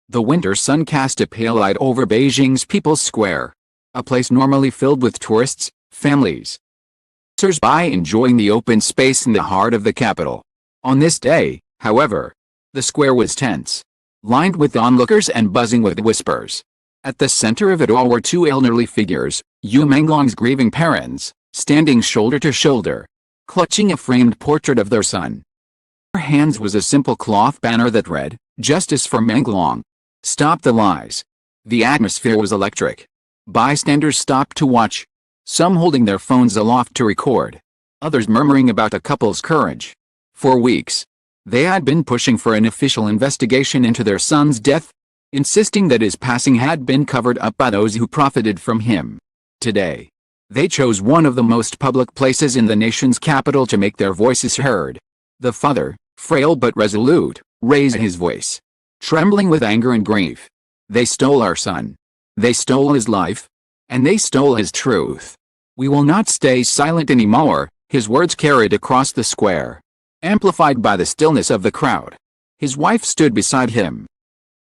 The winter sun cast a pale light over Beijing's People's Square, a place normally filled with tourists, families, passers-by enjoying the open space in the heart of the capital. On this day, however, the square was tense, lined with onlookers and buzzing with whispers. At the center of it all were two elderly figures, Menglong's grieving parents, standing shoulder to shoulder, clutching a framed portrait of their son. In their hands was a simple cloth banner that read, "Justice for Menglong. Stop the lies." The atmosphere was electric. Bystanders stopped to watch, some holding their phones aloft to record, others murmuring about the couple's courage. For weeks, they had been pushing for an official investigation into their son's death, insisting that his passing had been covered up by those who profited from him. Today, they chose one of the most public places in the nation's capital to make their voices heard. The father, frail but resolute, raised his voice, trembling with anger and grief. "They stole our son. They stole his life. And they stole his truth. We will not stay silent anymore," his words carried across the square, amplified by the stillness of the crowd. His wife stood beside him,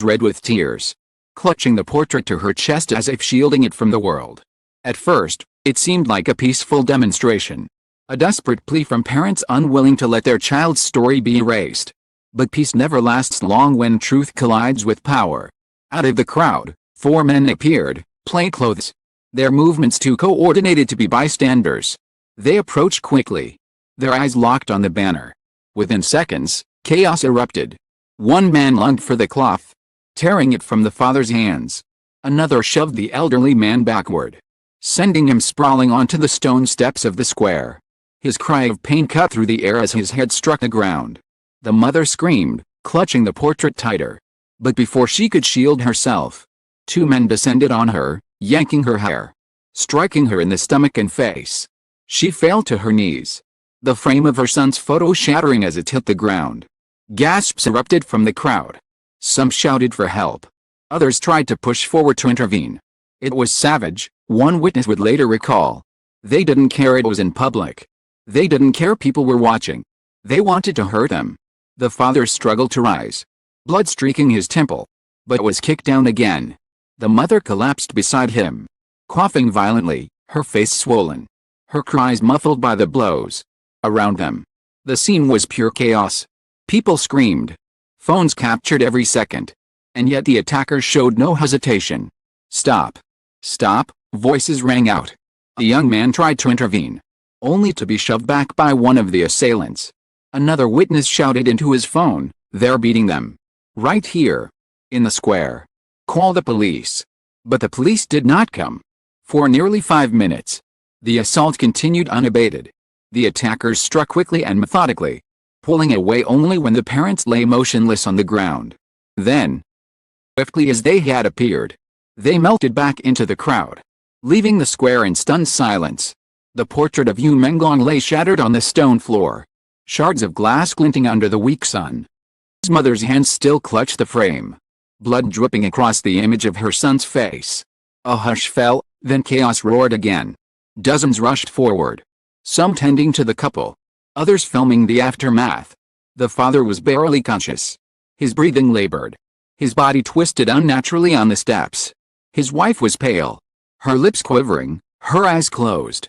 red with tears, clutching the portrait to her chest as if shielding it from the world. At first, it seemed like a peaceful demonstration, a desperate plea from parents unwilling to let their child's story be erased. But peace never lasts long when truth collides with power. Out of the crowd, 4 men appeared, plainclothes, their movements too coordinated to be bystanders. They approached quickly, their eyes locked on the banner. Within seconds, chaos erupted. One man lunged for the cloth, tearing it from the father's hands. Another shoved the elderly man backward, sending him sprawling onto the stone steps of the square. His cry of pain cut through the air as his head struck the ground. The mother screamed, clutching the portrait tighter. But before she could shield herself, 2 men descended on her, yanking her hair, striking her in the stomach and face. She fell to her knees, the frame of her son's photo shattering as it hit the ground. Gasps erupted from the crowd. Some shouted for help. Others tried to push forward to intervene. It was savage, one witness would later recall. They didn't care it was in public. They didn't care people were watching. They wanted to hurt them. The father struggled to rise, blood streaking his temple, but was kicked down again. The mother collapsed beside him, coughing violently, her face swollen, her cries muffled by the blows. Around them, the scene was pure chaos. People screamed. Phones captured every second. And yet the attackers showed no hesitation. "Stop! Stop!" voices rang out. A young man tried to intervene, only to be shoved back by one of the assailants. Another witness shouted into his phone, "They're beating them. Right here. In the square. Call the police." But the police did not come. For nearly 5 minutes, the assault continued unabated. The attackers struck quickly and methodically, pulling away only when the parents lay motionless on the ground. Then, swiftly as they had appeared, they melted back into the crowd, leaving the square in stunned silence. The portrait of Menglong lay shattered on the stone floor, shards of glass glinting under the weak sun. His mother's hands still clutched the frame, blood dripping across the image of her son's face. A hush fell, then chaos roared again. Dozens rushed forward, some tending to the couple, others filming the aftermath. The father was barely conscious, his breathing labored, his body twisted unnaturally on the steps. His wife was pale, her lips quivering, her eyes closed.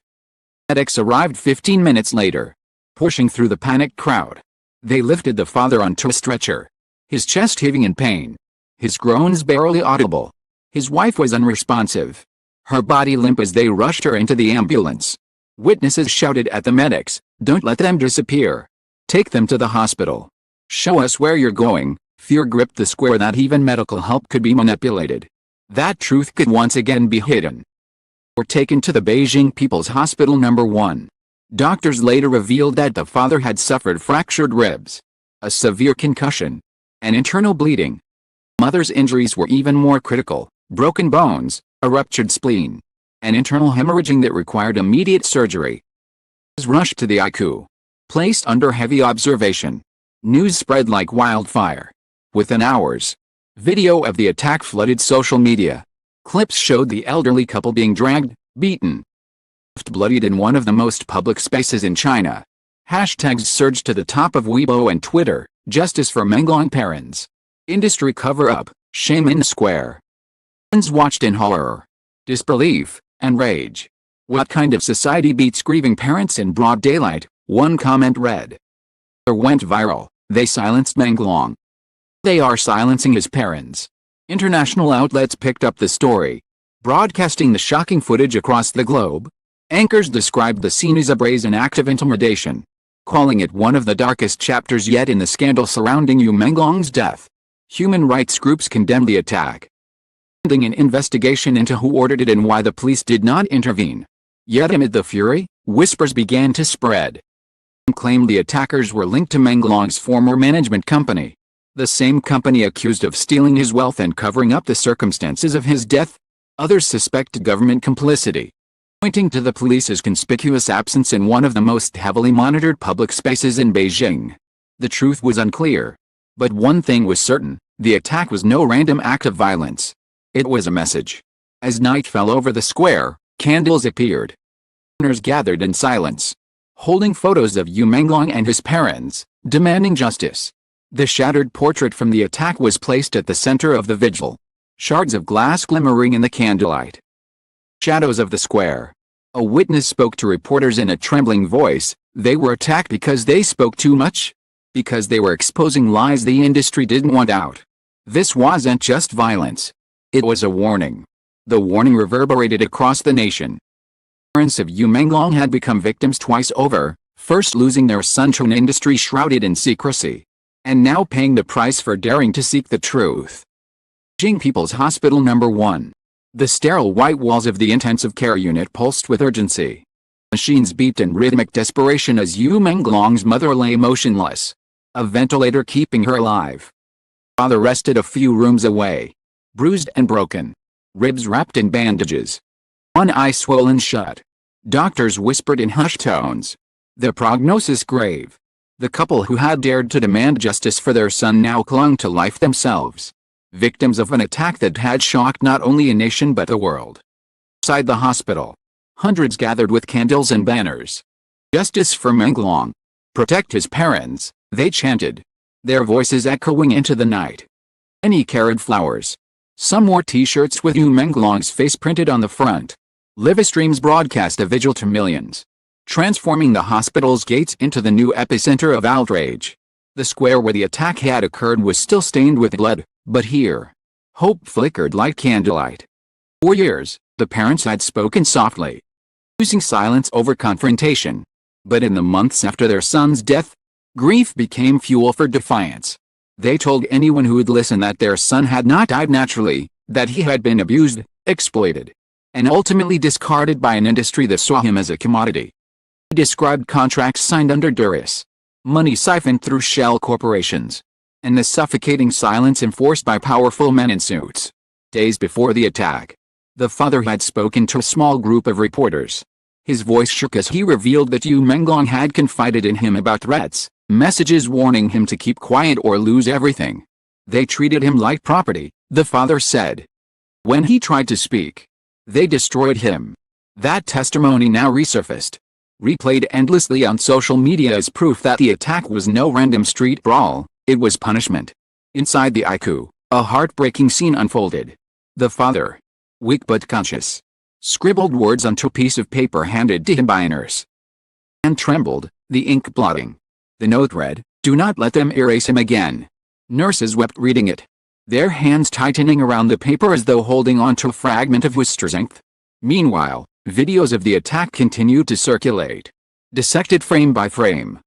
Medics arrived 15 minutes later, pushing through the panicked crowd. They lifted the father onto a stretcher, his chest heaving in pain, his groans barely audible. His wife was unresponsive, her body limp as they rushed her into the ambulance. Witnesses shouted at the medics, "Don't let them disappear. Take them to the hospital. Show us where you're going." Fear gripped the square that even medical help could be manipulated, that truth could once again be hidden. Were taken to the Beijing People's Hospital No. 1. Doctors later revealed that the father had suffered fractured ribs, a severe concussion, and internal bleeding. Mother's injuries were even more critical: broken bones, a ruptured spleen, and internal hemorrhaging that required immediate surgery. He was rushed to the ICU, placed under heavy observation. News spread like wildfire. Within hours, video of the attack flooded social media. Clips showed the elderly couple being dragged, beaten, left bloodied in one of the most public spaces in China. Hashtags surged to the top of Weibo and Twitter, "Justice for Menglong Parents." Industry cover-up, Shame Square. Fans watched in horror, disbelief, and rage. What kind of society beats grieving parents in broad daylight? One comment read. Or went viral. They silenced Menglong. They are silencing his parents. International outlets picked up the story, broadcasting the shocking footage across the globe. Anchors described the scene as a brazen act of intimidation, calling it one of the darkest chapters yet in the scandal surrounding Menglong's death. Human rights groups condemned the attack, demanding an investigation into who ordered it and why the police did not intervene. Yet amid the fury, whispers began to spread. Some claimed the attackers were linked to Menglong's former management company, the same company accused of stealing his wealth and covering up the circumstances of his death. Others suspected government complicity, pointing to the police's conspicuous absence in one of the most heavily monitored public spaces in Beijing. The truth was unclear. But one thing was certain, the attack was no random act of violence. It was a message. As night fell over the square, candles appeared. Mourners gathered in silence, holding photos of Menglong and his parents, demanding justice. The shattered portrait from the attack was placed at the center of the vigil, shards of glass glimmering in the candlelight. Shadows of the square. A witness spoke to reporters in a trembling voice. They were attacked because they spoke too much? Because they were exposing lies the industry didn't want out. This wasn't just violence. It was a warning. The warning reverberated across the nation. Parents of Menglong had become victims twice over, first losing their son to an industry shrouded in secrecy, and now paying the price for daring to seek the truth. Beijing People's Hospital No. 1. The sterile white walls of the intensive care unit pulsed with urgency. Machines beeped in rhythmic desperation as Menglong's mother lay motionless, a ventilator keeping her alive. Father rested a few rooms away, bruised and broken, ribs wrapped in bandages, one eye swollen shut. Doctors whispered in hushed tones. The prognosis grave. The couple who had dared to demand justice for their son now clung to life themselves, victims of an attack that had shocked not only a nation but the world. Outside the hospital, hundreds gathered with candles and banners. Justice for Menglong. Protect his parents, they chanted, their voices echoing into the night. Many carried flowers. Some wore t-shirts with Menglong's face printed on the front. Live streams broadcast a vigil to millions, transforming the hospital's gates into the new epicenter of outrage. The square where the attack had occurred was still stained with blood, but here, hope flickered like candlelight. For years, the parents had spoken softly, choosing silence over confrontation. But in the months after their son's death, grief became fuel for defiance. They told anyone who would listen that their son had not died naturally, that he had been abused, exploited, and ultimately discarded by an industry that saw him as a commodity. They described contracts signed under duress, money siphoned through shell corporations, and the suffocating silence enforced by powerful men in suits. Days before the attack, the father had spoken to a small group of reporters. His voice shook as he revealed that Menglong had confided in him about threats, messages warning him to keep quiet or lose everything. They treated him like property, the father said. When he tried to speak, they destroyed him. That testimony now resurfaced, replayed endlessly on social media as proof that the attack was no random street brawl, it was punishment. Inside the ICU, a heartbreaking scene unfolded. The father, weak but conscious, scribbled words onto a piece of paper handed to him by a nurse. And trembled, the ink blotting. The note read, "Do not let them erase him again." Nurses wept reading it, their hands tightening around the paper as though holding onto a fragment of his strength. Meanwhile, videos of the attack continued to circulate, dissected frame by frame.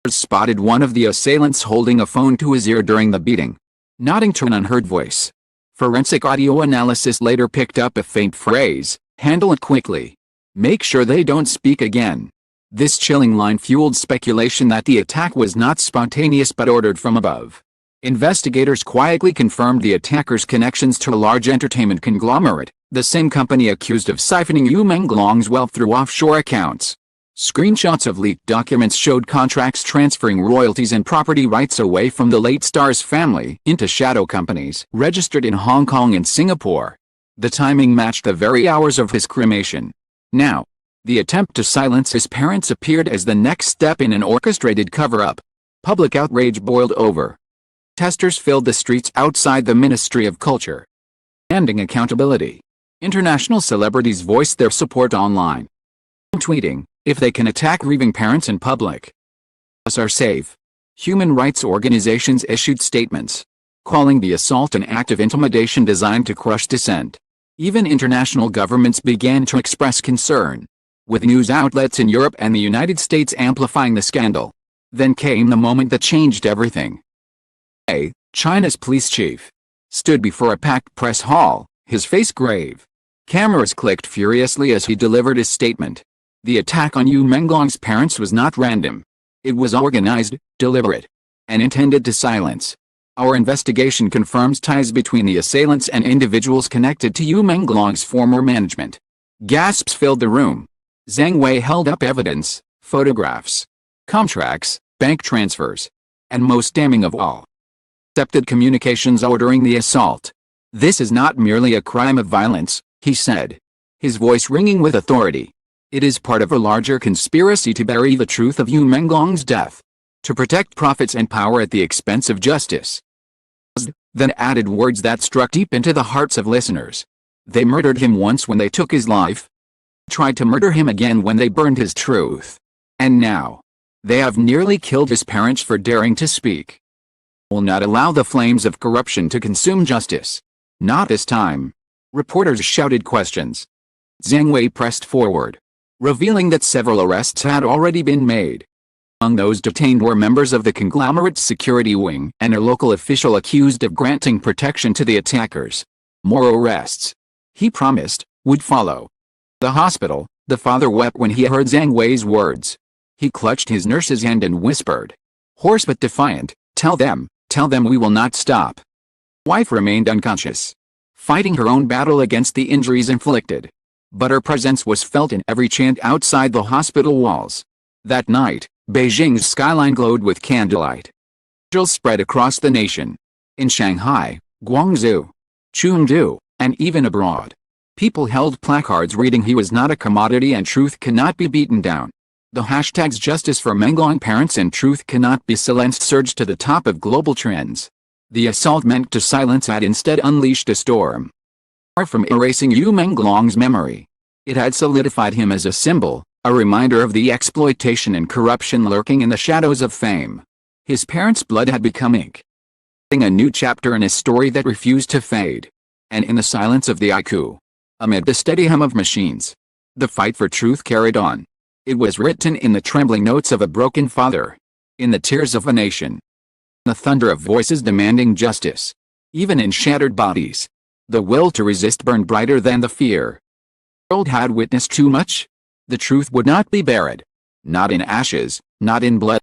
Spotted one of the assailants holding a phone to his ear during the beating, nodding to an unheard voice. Forensic audio analysis later picked up a faint phrase, "Handle it quickly. Make sure they don't speak again." This chilling line fueled speculation that the attack was not spontaneous but ordered from above. Investigators quietly confirmed the attackers' connections to a large entertainment conglomerate, the same company accused of siphoning Menglong's wealth through offshore accounts. Screenshots of leaked documents showed contracts transferring royalties and property rights away from the late star's family into shadow companies registered in Hong Kong and Singapore. The timing matched the very hours of his cremation. Now, the attempt to silence his parents appeared as the next step in an orchestrated cover-up. Public outrage boiled over. Protesters filled the streets outside the Ministry of Culture, demanding accountability. International celebrities voiced their support online, tweeting, "If they can attack grieving parents in public, us are safe." Human rights organizations issued statements, calling the assault an act of intimidation designed to crush dissent. Even international governments began to express concern, with news outlets in Europe and the United States amplifying the scandal. Then came the moment that changed everything. China's police chief stood before a packed press hall, his face grave. Cameras clicked furiously as he delivered his statement. The attack on Yu Menglong's parents was not random. It was organized, deliberate, and intended to silence. Our investigation confirms ties between the assailants and individuals connected to Yu Menglong's former management. Gasps filled the room. Zhang Wei held up evidence, photographs, contracts, bank transfers, and most damning of all, accepted communications ordering the assault. "This is not merely a crime of violence," he said, his voice ringing with authority. "It is part of a larger conspiracy to bury the truth of Yu Menglong's death, to protect profits and power at the expense of justice." Then added words that struck deep into the hearts of listeners. "They murdered him once when they took his life, tried to murder him again when they burned his truth. And now, they have nearly killed his parents for daring to speak. Will not allow the flames of corruption to consume justice. Not this time." Reporters shouted questions. Zhang Wei pressed forward, revealing that several arrests had already been made. Among those detained were members of the conglomerate's security wing and a local official accused of granting protection to the attackers. More arrests, he promised, would follow. The hospital, the father wept when he heard Zhang Wei's words. He clutched his nurse's hand and whispered, hoarse but defiant, tell them we will not stop." Wife remained unconscious, fighting her own battle against the injuries inflicted. But her presence was felt in every chant outside the hospital walls. That night, Beijing's skyline glowed with candlelight. Vigils spread across the nation. In Shanghai, Guangzhou, Chengdu, and even abroad, people held placards reading "He was not a commodity and truth cannot be beaten down." The hashtags "Justice for Menglong Parents" and "Truth Cannot Be Silenced" surged to the top of global trends. The assault meant to silence had instead unleashed a storm. Far from erasing Yu Menglong's memory, it had solidified him as a symbol, a reminder of the exploitation and corruption lurking in the shadows of fame. His parents' blood had become ink, a new chapter in a story that refused to fade. And in the silence of the ICU, amid the steady hum of machines, the fight for truth carried on. It was written in the trembling notes of a broken father, in the tears of a nation, the thunder of voices demanding justice. Even in shattered bodies, the will to resist burned brighter than the fear. The world had witnessed too much. The truth would not be buried. Not in ashes, not in blood.